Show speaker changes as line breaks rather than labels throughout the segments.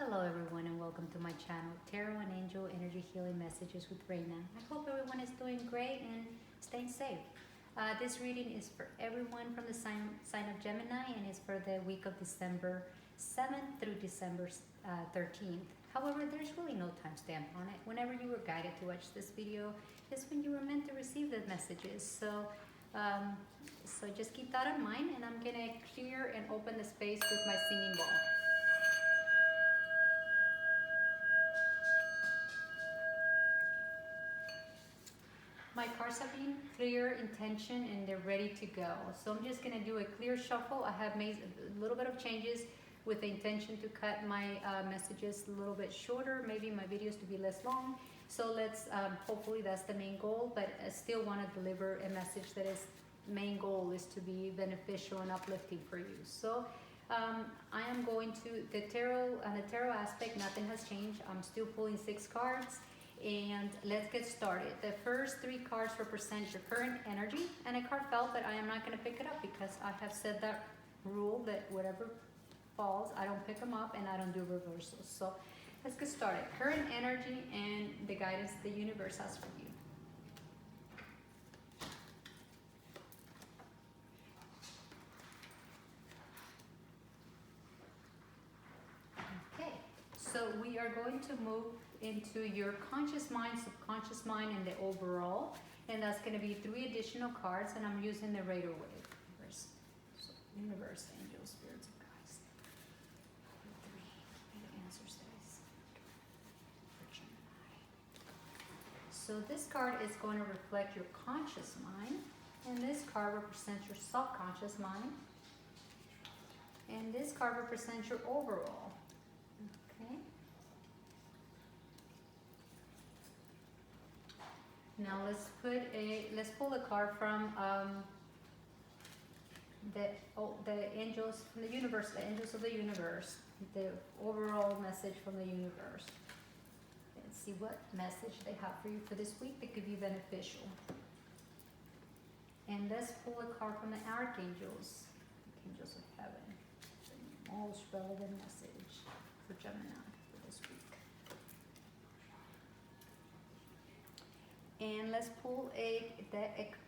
Hello everyone and welcome to my channel, Tarot and Angel Energy Healing Messages with Reina. I hope everyone is doing great and staying safe. This reading is for everyone from the sign of Gemini and is for the week of December 7th through December 13th. However, there's really no timestamp on it. Whenever you were guided to watch this video is when you were meant to receive the messages. So just keep that in mind, and I'm going to clear and open the space with my singing bowl. My cards have been clear intention and they're ready to go. So I'm just going to do a clear shuffle. I have made a little bit of changes with the intention to cut my messages a little bit shorter, maybe my videos to be less long. So let's, hopefully that's the main goal, but I still want to deliver a message that is main goal is to be beneficial and uplifting for you. So I am going to, the tarot aspect, nothing has changed. I'm still pulling 6 cards. And let's get started. The first 3 cards represent your current energy, and a card fell, but I am not going to pick it up because I have said that rule that whatever falls, I don't pick them up and I don't do reversals. So let's get started. Current energy and the guidance the universe has for you. Okay, so we are going to move into your conscious mind, subconscious mind, and the overall, and that's going to be 3 additional cards, and I'm using the Rider Waite. So universe, angels, spirits, and guides. 3 answers that I see for Gemini. So this card is going to reflect your conscious mind, and this card represents your subconscious mind, and this card represents your overall. Okay. Now let's pull a card from the angels from the universe, the angels of the universe, the overall message from the universe. Let's see what message they have for you for this week that could be beneficial. And let's pull a card from the archangels, angels of heaven, the most relevant message for Gemini for this week. And let's pull a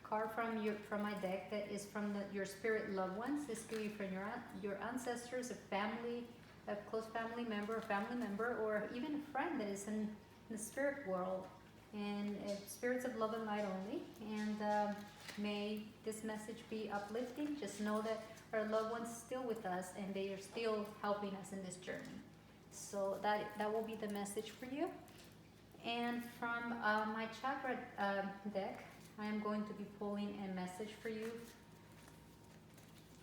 card from my deck that is from your spirit loved ones. This could be from your ancestors, a close family member, or even a friend that is in the spirit world. And spirits of love and light only. And may this message be uplifting. Just know that our loved ones are still with us and they are still helping us in this journey. So that will be the message for you. And from my chakra deck, I am going to be pulling a message for you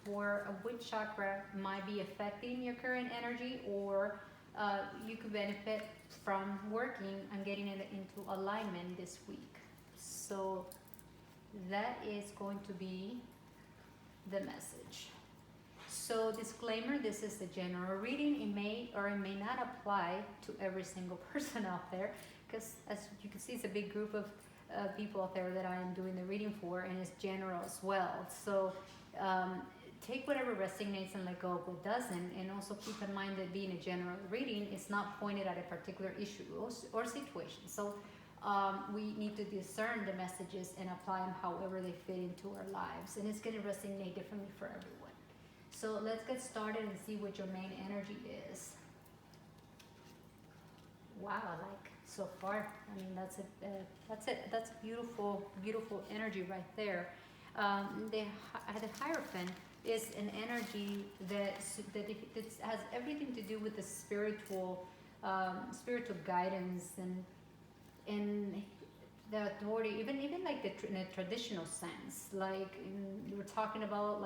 for which chakra might be affecting your current energy, or you could benefit from working and getting it into alignment this week. So that is going to be the message. So disclaimer, this is a general reading. It may or it may not apply to every single person out there, because as you can see, it's a big group of people out there that I am doing the reading for, and it's general as well. So take whatever resonates and let go of what doesn't, and also keep in mind that being a general reading is not pointed at a particular issue or situation. So we need to discern the messages and apply them however they fit into our lives, and it's going to resonate differently for everyone. So let's get started and see what your main energy is. Wow, like so far, I mean, that's it. That's beautiful, beautiful energy right there. The Hierophant is an energy that has everything to do with the spiritual guidance and the authority, even like in a traditional sense. Like we're talking about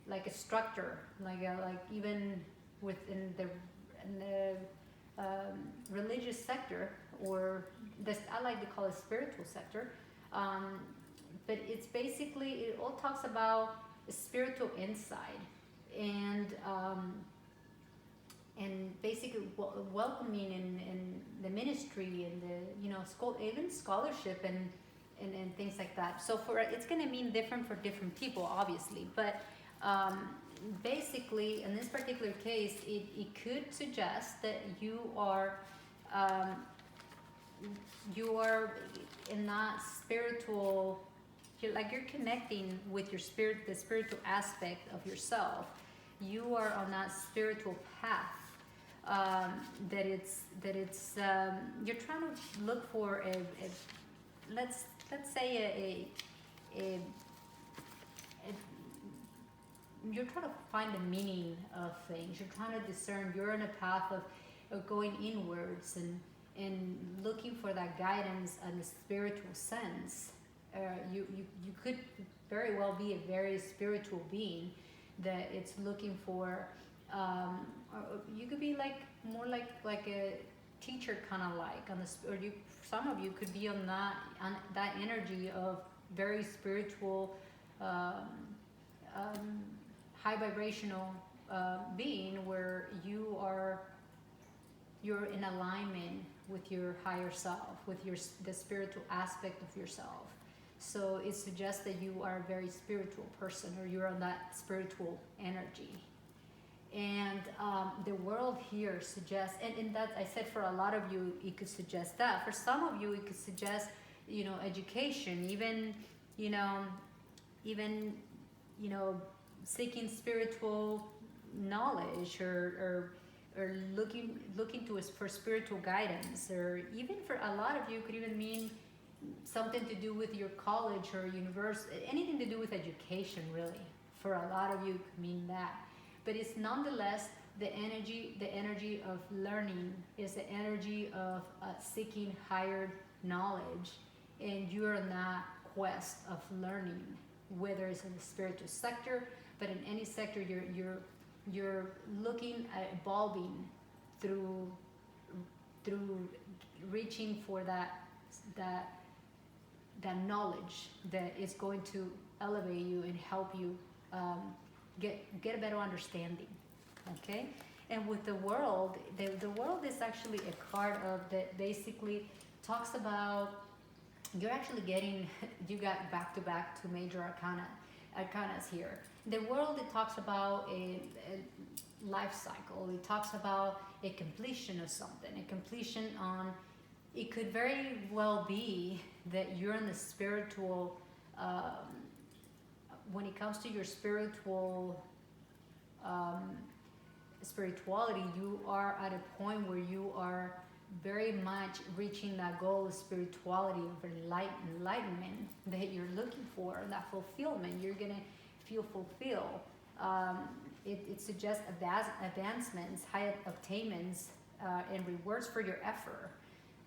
like a structure, like even within the religious sector, or this I like to call it spiritual sector, but it's basically, it all talks about spiritual insight and basically welcoming and the ministry and the even scholarship and things like that. So it's going to mean different for different people, obviously, but basically, in this particular case, it could suggest that um, you are in that spiritual, you're connecting with your spirit, the spiritual aspect of yourself. You are on that spiritual path. That it's you're trying to look for let's say a you're trying to find the meaning of things. You're trying to discern. You're on a path of going inwards and looking for that guidance in a spiritual sense. You could very well be a very spiritual being that it's looking for. Or you could be like more like a teacher, kind of like on the, or you, some of you could be on that energy of very spiritual, um, um, high vibrational being, where you're in alignment with your higher self, with the spiritual aspect of yourself. So it suggests that you are a very spiritual person, or you're on that spiritual energy. And the world here suggests, and that I said, for a lot of you it could suggest that. For some of you it could suggest, education, even seeking spiritual knowledge, or looking to us for spiritual guidance. Or even for a lot of you, could even mean something to do with your college or university, anything to do with education, really. For a lot of you it could mean that. But it's nonetheless the energy of learning, is the energy of seeking higher knowledge, and you're on that quest of learning, whether it's in the spiritual sector, but in any sector, you're looking at evolving through reaching for that knowledge that is going to elevate you and help you get a better understanding. Okay. And with the world, the world is actually a card of that basically talks about, you're actually getting, you got back to back two major arcanas here. The world, it talks about a life cycle. It talks about a completion of something, a completion on, it could very well be that you're in the spiritual, when it comes to your spiritual spirituality, you are at a point where you are very much reaching that goal of spirituality, of enlightenment that you're looking for, that fulfillment. You're gonna feel fulfilled. It suggests advancements, high attainments, and rewards for your effort,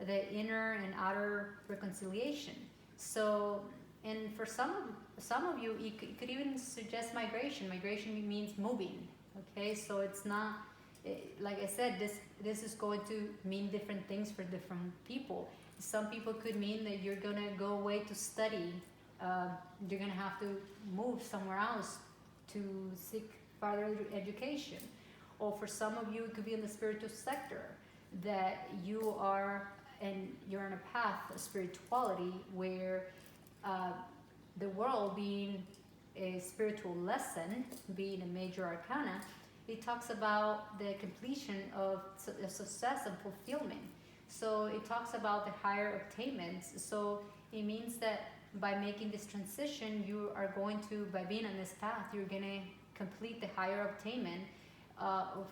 the inner and outer reconciliation. So, and for some of you, it could even suggest migration. Migration means moving. Okay, so it's not, like I said, this is going to mean different things for different people. Some people could mean that you're gonna go away to study. You're gonna have to move somewhere else to seek further education. Or for some of you, it could be in the spiritual sector, that you are, and you're on a path of spirituality where the world, being a spiritual lesson, being a major arcana, it talks about the completion of success and fulfillment. So it talks about the higher attainments. So it means that by making this transition, you are going to, by being on this path, you're going to complete the higher attainment of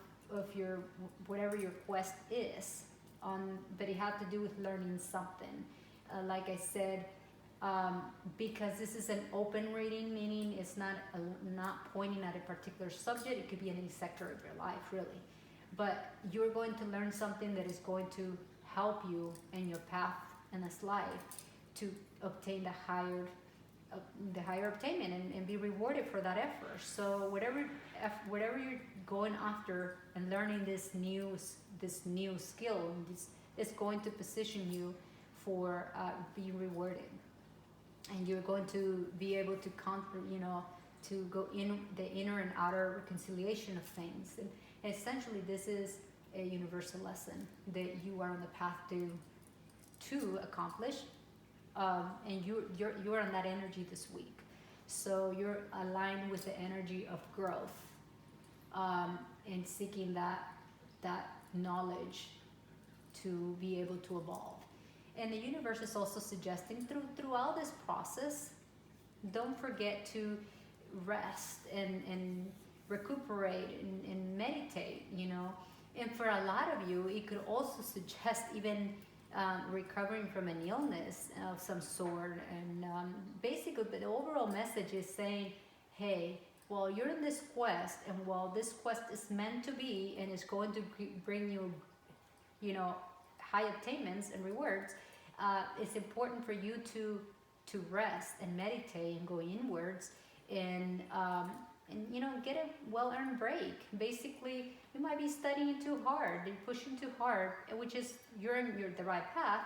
your, whatever your quest is. But it had to do with learning something. Like I said, because this is an open reading, meaning it's not pointing at a particular subject. It could be in any sector of your life, really. But you're going to learn something that is going to help you in your path in this life to obtain the higher obtainment, and be rewarded for that effort. So whatever you're going after and learning this new skill, is going to position you for being rewarded. And you're going to be able to to go in the inner and outer reconciliation of things. And essentially, this is a universal lesson that you are on the path to accomplish, and you're on that energy this week. So you're aligned with the energy of growth, and seeking that knowledge to be able to evolve. And the universe is also suggesting throughout this process, don't forget to rest and recuperate and meditate, you know. And for a lot of you, it could also suggest even recovering from an illness of some sort. And basically, but the overall message is saying, hey, while you're in this quest, and while this quest is meant to be and is going to bring you, you know, high attainments and rewards, it's important for you to rest and meditate and go inwards and you know, get a well-earned break. Basically, you might be studying too hard and pushing too hard, which is you're the right path,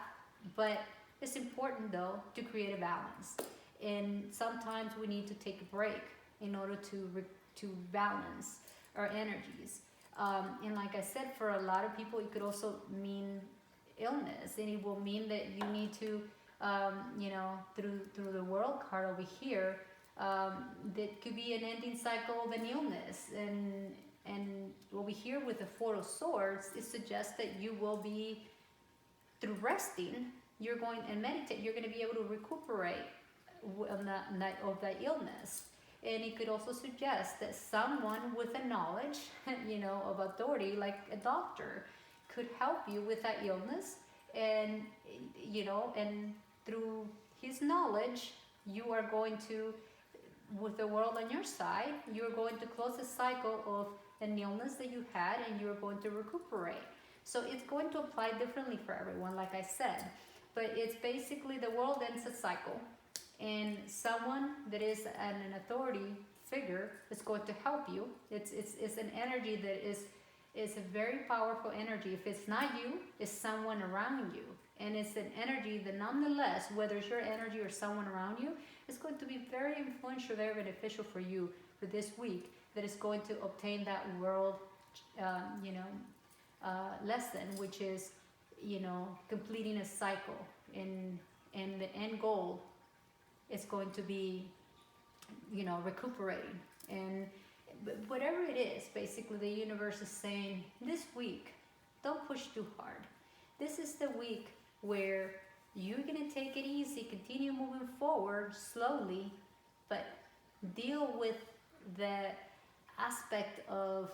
but it's important though to create a balance. And sometimes we need to take a break in order to balance our energies. And like I said, for a lot of people, it could also mean illness, and it will mean that you need to, you know, through the world card over here, that could be an ending cycle of an illness. And what we hear with the Four of Swords, it suggests that you will be, through resting, you're going and meditate, you're going to be able to recuperate of that illness. And it could also suggest that someone with a knowledge, you know, of authority, like a doctor, could help you with that illness. And, you know, and through his knowledge, you are going to, with the world on your side, you're going to close the cycle of an illness that you had, and you're going to recuperate. So it's going to apply differently for everyone, like I said. But it's basically the world ends a cycle, and someone that is an authority figure is going to help you. It's an energy that is a very powerful energy. If it's not you, it's someone around you. And it's an energy that nonetheless, whether it's your energy or someone around you, is going to be very influential, very beneficial for you for this week, that is going to obtain that world, you know, lesson, which is, you know, completing a cycle. And the end goal is going to be, you know, recuperating. And whatever it is, basically the universe is saying, this week, don't push too hard. This is the week where you're going to take it easy, continue moving forward slowly, but deal with the aspect of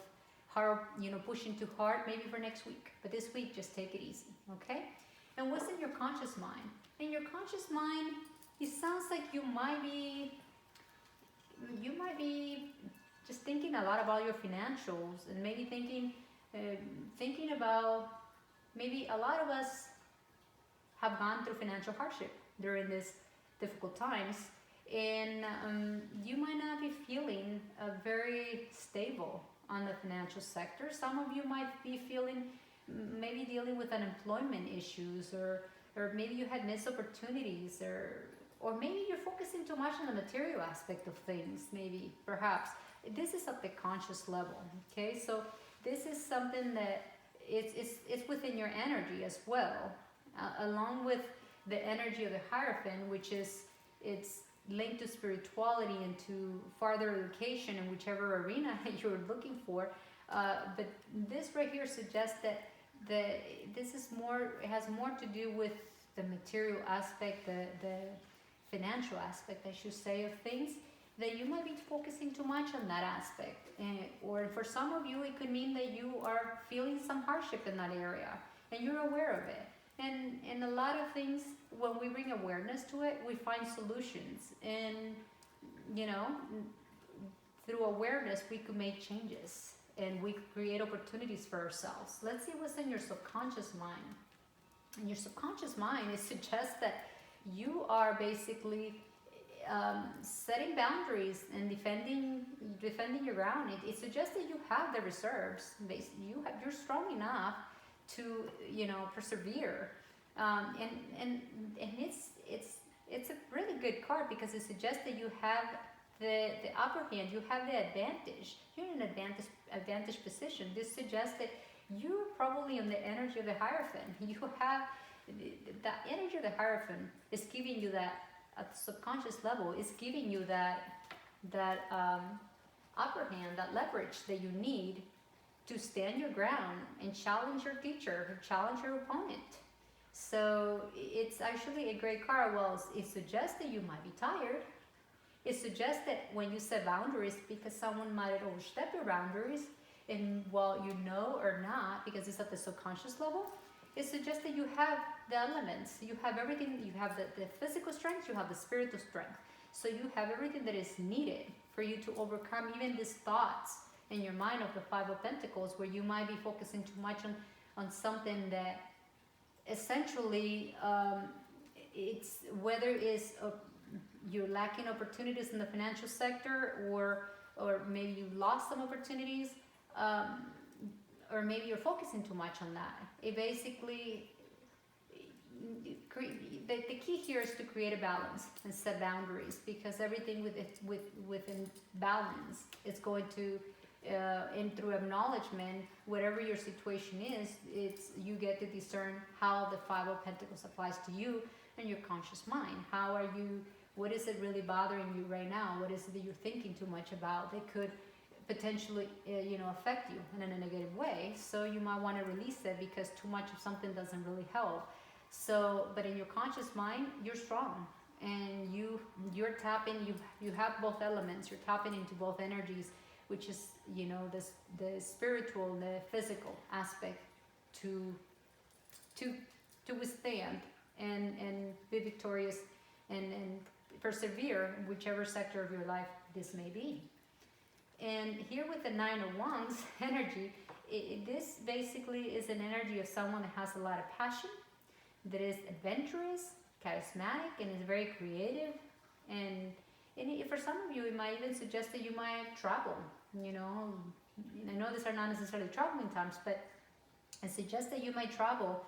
hard, you know, pushing too hard maybe for next week. But this week, just take it easy, okay? And what's in your conscious mind? In your conscious mind, it sounds like you might be just thinking a lot about your financials, and maybe thinking about, maybe a lot of us have gone through financial hardship during these difficult times, and you might not be feeling very stable on the financial sector. Some of you might be feeling, maybe dealing with unemployment issues, or maybe you had missed opportunities, or maybe you're focusing too much on the material aspect of things, maybe, perhaps. This is at the conscious level, okay? So this is something that it's within your energy as well, along with the energy of the Hierophant, which is, it's linked to spirituality and to farther education in whichever arena you're looking for. But this right here suggests that this is more, it has more to do with the material aspect, the financial aspect, I should say, of things, that you might be focusing too much on that aspect. Or for some of you, it could mean that you are feeling some hardship in that area, and you're aware of it. And a lot of things, when we bring awareness to it, we find solutions. And, you know, through awareness, we could make changes, and we could create opportunities for ourselves. Let's see what's in your subconscious mind. In your subconscious mind, it suggests that you are basically setting boundaries and defending your ground. It suggests that you have the reserves. You're strong enough to, you know, persevere. And it's a really good card, because it suggests that you have the upper hand, you have the advantage. You're in an advantage position. This suggests that you're probably in the energy of the Hierophant. You have the energy of the Hierophant is giving you that, at the subconscious level, is giving you that upper hand, that leverage that you need to stand your ground and challenge your teacher, challenge your opponent. So it's actually a great card. Well, it suggests that you might be tired. It suggests that when you set boundaries, because someone might overstep your boundaries, and while you know or not, because it's at the subconscious level, it suggests that you have the elements, you have everything, you have the physical strength, you have the spiritual strength. So you have everything that is needed for you to overcome even these thoughts in your mind of the Five of Pentacles, where you might be focusing too much on something that essentially it's whether it's you're lacking opportunities in the financial sector, or maybe you lost some opportunities, or maybe you're focusing too much on that. It basically, the key here is to create a balance and set boundaries, because everything within balance is going to, and through acknowledgement, whatever your situation is, it's you get to discern how the Five of Pentacles applies to you and your conscious mind. How are you? What is it really bothering you right now? What is it that you're thinking too much about that could potentially, affect you in a negative way? So you might want to release it, because too much of something doesn't really help. So, but in your conscious mind, you're strong, and you're tapping. You have both elements. You're tapping into both energies, which is the spiritual, the physical aspect to withstand and be victorious and persevere in whichever sector of your life this may be. And here with the Nine of Wands energy, this basically is an energy of someone that has a lot of passion, that is adventurous, charismatic, and is very creative. And for some of you, it might even suggest that you might travel. I know these are not necessarily traveling times, but it suggests that you might travel.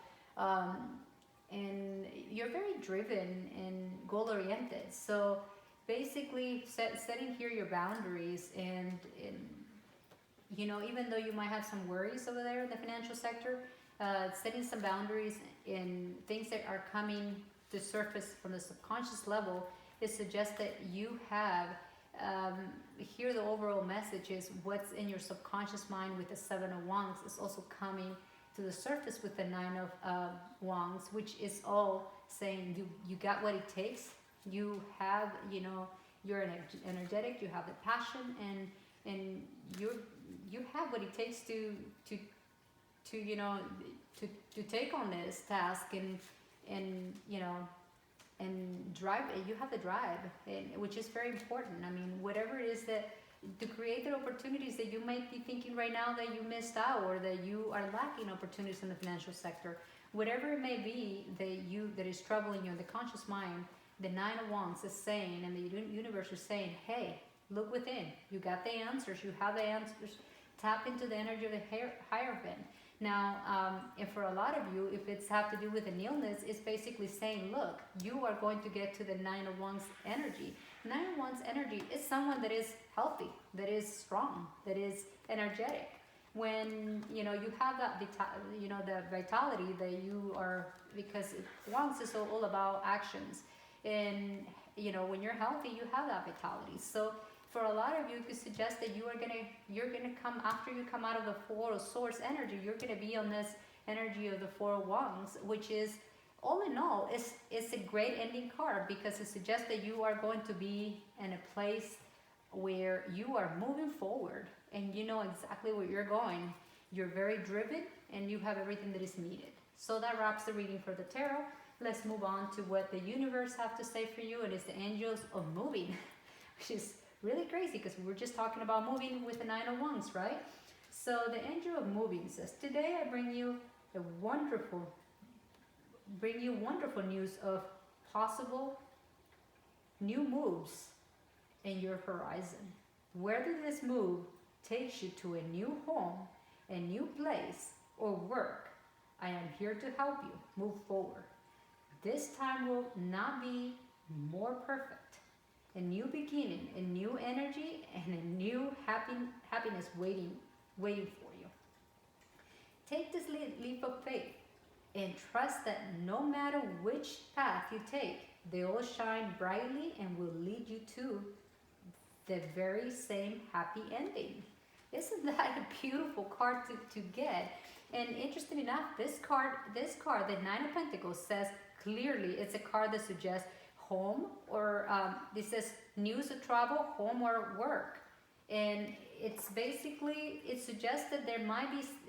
And you're very driven and goal-oriented. So basically setting here your boundaries, and even though you might have some worries over there in the financial sector, setting some boundaries in things that are coming to surface from the subconscious level, it suggests that you have here the overall message is what's in your subconscious mind with the Seven of Wands is also coming to the surface with the Nine of Wands, which is all saying you got what it takes. You have, you're energetic, you have the passion, and you have what it takes to take on this task, and drive. You have the drive, which is very important. I mean, whatever it is that to create the opportunities that you might be thinking right now that you missed out, or that you are lacking opportunities in the financial sector, whatever it may be that is troubling you in the conscious mind, the Nine of Wands is saying, and the universe is saying, hey, look within. You got the answers. You have the answers. Tap into the energy of the Hierophant. Now, and for a lot of you, if it's have to do with an illness, it's basically saying, look, you are going to get to the Nine of Wands energy. Nine of Wands energy is someone that is healthy, that is strong, that is energetic. When you have that, the vitality that you are, because Wands is all about actions, and when you're healthy, you have that vitality. So for a lot of you, it could suggest that you're gonna come after you come out of the Four of Swords energy. You're gonna be on this energy of the Four of Wands, which is, all in all, it's a great ending card, because it suggests that you are going to be in a place where you are moving forward and you know exactly where you're going. You're very driven and you have everything that is needed. So that wraps the reading for the tarot. Let's move on to what the universe have to say for you. It is the angels of moving, which is really crazy because we were just talking about moving with the Nine of Wands, right? So the angel of moving says, today I bring you wonderful news of possible new moves in your horizon. Whether this move takes you to a new home, a new place, or work, I am here to help you move forward. This time will not be more perfect. A new beginning, a new energy, and a new happiness waiting for you. Take this leap of faith and trust that no matter which path you take, they all shine brightly and will lead you to the very same happy ending. Isn't that a beautiful card to get? And interesting enough, this card, the Nine of Pentacles, says clearly it's a card that suggests home or this says news of travel, home or work. And it's basically, it suggests that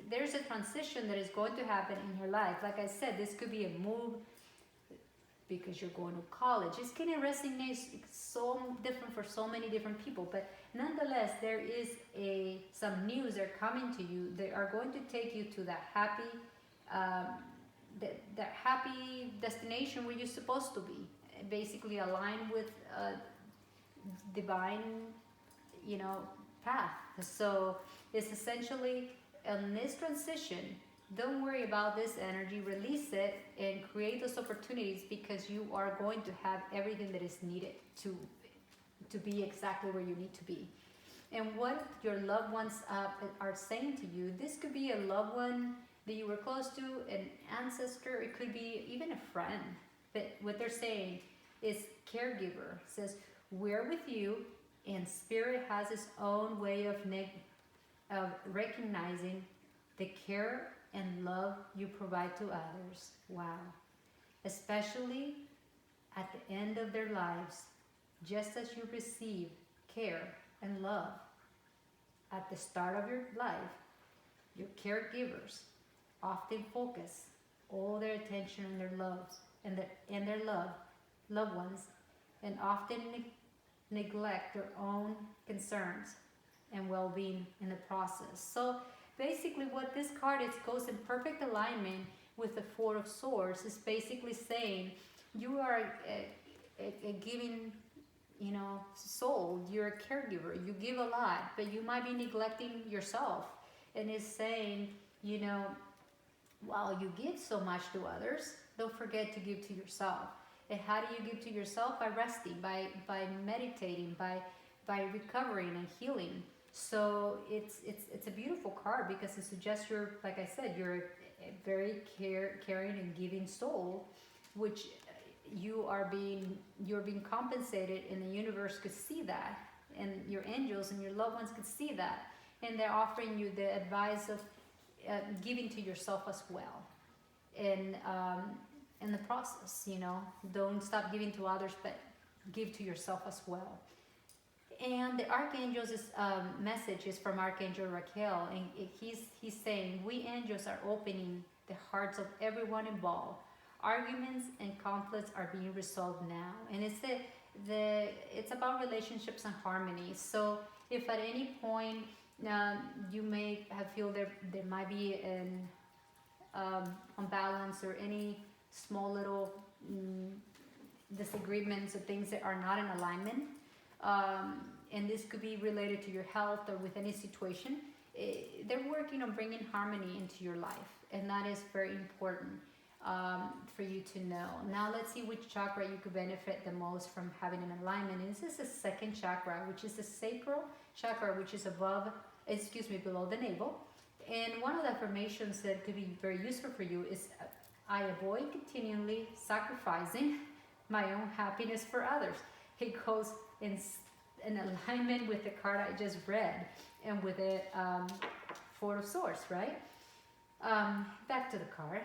there's a transition that is going to happen in your life. Like I said, this could be a move because you're going to college. It's going to resonate so different for so many different people, but nonetheless, there is some news that are coming to you. They are going to take you to that happy, that happy destination where you're supposed to be. Basically, aligned with divine, path. So it's essentially on this transition. Don't worry about this energy, release it and create those opportunities, because you are going to have everything that is needed to be exactly where you need to be. And what your loved ones are saying to you, this could be a loved one that you were close to, an ancestor, it could be even a friend. But what they're saying is caregiver, says, we're with you, and spirit has its own way of recognizing the care and love you provide to others. Wow. Especially at the end of their lives, just as you receive care and love at the start of your life, your caregivers often focus all their attention on their loves and their loved ones, and often neglect their own concerns and well-being in the process. So basically what this card is, goes in perfect alignment with the Four of Swords, is basically saying you are a giving, soul. You're a caregiver. You give a lot, but you might be neglecting yourself. And it's saying, while you give so much to others, don't forget to give to yourself. And how do you give to yourself? By resting, by meditating, by recovering and healing. So it's a beautiful card, because it suggests like I said, you're a very caring and giving soul, which you're being compensated, and the universe could see that, and your angels and your loved ones could see that, and they're offering you the advice of giving to yourself as well. And in the process, don't stop giving to others, but give to yourself as well. And the Archangel's message is from Archangel Raquel, and he's saying, we angels are opening the hearts of everyone involved. Arguments and conflicts are being resolved now. And it's about relationships and harmony. So if at any point you may feel there might be an unbalance, or any small little disagreements or things that are not in alignment, and this could be related to your health or with any situation, they're working on bringing harmony into your life, and that is very important for you to know. Now let's see which chakra you could benefit the most from having an alignment. And this is the second chakra, which is the sacral chakra, which is below the navel. And one of the affirmations that could be very useful for you is, I avoid continually sacrificing my own happiness for others. It goes in alignment with the card I just read, and with the Four of Swords, right? Back to the card.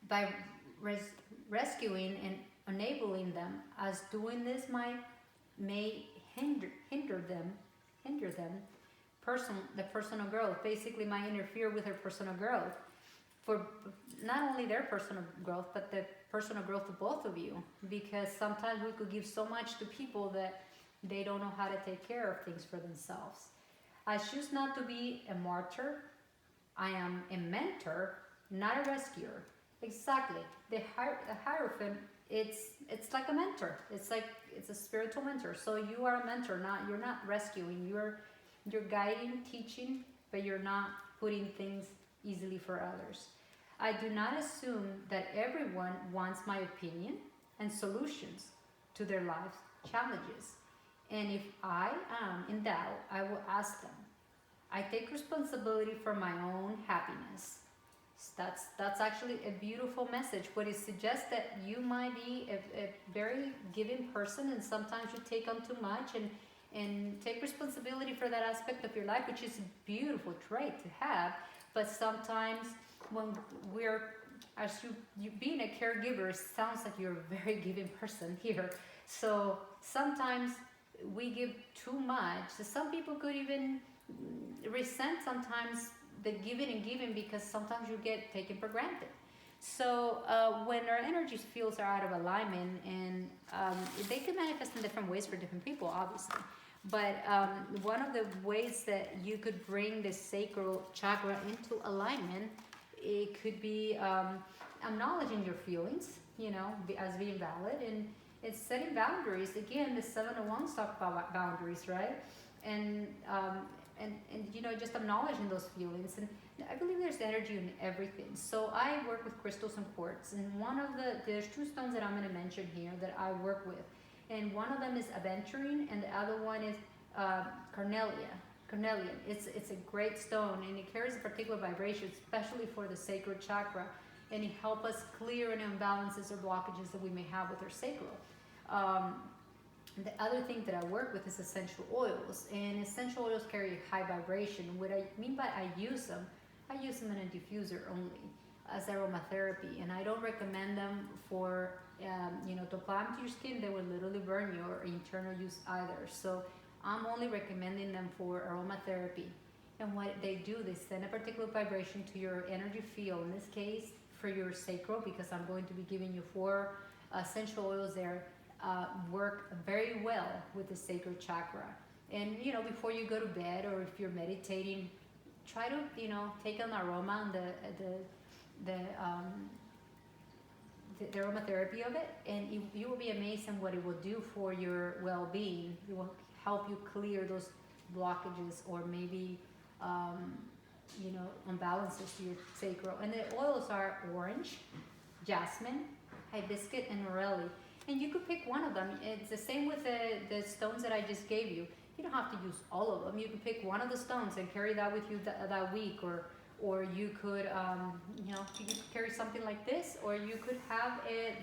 By rescuing and enabling them, as doing this may hinder them, the personal growth. Basically, might interfere with their personal growth, for not only their personal growth, but the personal growth of both of you. Because sometimes we could give so much to people that they don't know how to take care of things for themselves. I choose not to be a martyr. I am a mentor, not a rescuer. Exactly. The Hierophant, it's like a mentor. It's a spiritual mentor. So you are a mentor. You're not rescuing. You're guiding, teaching, but you're not putting things easily for others. I do not assume that everyone wants my opinion and solutions to their life's challenges. And if I am in doubt, I will ask them. I take responsibility for my own happiness. That's actually a beautiful message. What it suggests that you might be a very giving person, and sometimes you take on too much, and take responsibility for that aspect of your life, which is a beautiful trait to have. But sometimes when we're, as you being a caregiver, it sounds like you're a very giving person here. So sometimes we give too much. So some people could even resent sometimes the giving and giving, because sometimes you get taken for granted. So when our energy fields are out of alignment, and they can manifest in different ways for different people, obviously. But one of the ways that you could bring the sacral chakra into alignment, it could be acknowledging your feelings, as being valid, and it's setting boundaries. Again, the 701 talk about boundaries, right? And just acknowledging those feelings. And I believe there's energy in everything. So I work with crystals and quartz, and there's two stones that I'm going to mention here that I work with, and one of them is aventurine, and the other one is carnelian. It's a great stone, and it carries a particular vibration, especially for the sacral chakra, and it helps us clear any imbalances or blockages that we may have with our sacral. The other thing that I work with is essential oils, and essential oils carry a high vibration. What I mean by I use them in a diffuser only as aromatherapy, and I don't recommend them for to apply them to your skin. They will literally burn you, or internal use either. So I'm only recommending them for aromatherapy. And what they do, they send a particular vibration to your energy field. In this case, for your sacral, because I'm going to be giving you 4 essential oils there. Work very well with the sacral chakra. And before you go to bed, or if you're meditating, try to take an aroma and the aromatherapy of it, and you will be amazed at what it will do for your well-being. It will help you clear those blockages, or maybe imbalances to your sacral. And the oils are orange, jasmine, hibiscus, and morelli. And you could pick one of them. It's the same with the stones that I just gave you. You don't have to use all of them. You can pick one of the stones and carry that with you that week, or you could you could carry something like this, or you could have a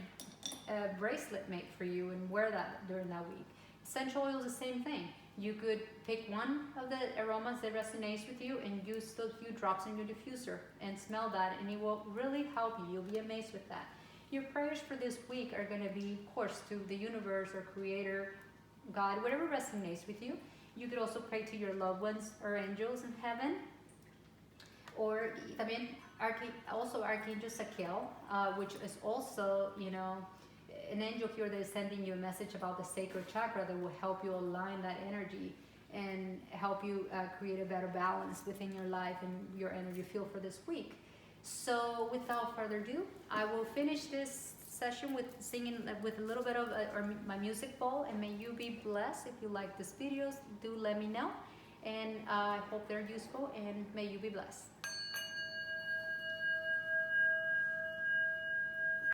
bracelet made for you and wear that during that week. Essential oil is the same thing. You could pick one of the aromas that resonates with you and use those few drops in your diffuser and smell that, and it will really help you. You'll be amazed with that. Your prayers for this week are going to be, of course, to the universe or creator, God, whatever resonates with you. You could also pray to your loved ones or angels in heaven. Or, also Archangel Sakel, which is also, an angel here that is sending you a message about the sacral chakra that will help you align that energy and help you create a better balance within your life and your energy field for this week. So without further ado, I will finish this session with singing with a little bit of my music bowl, and may you be blessed. If you like these videos, do let me know, and I hope they're useful, and may you be blessed.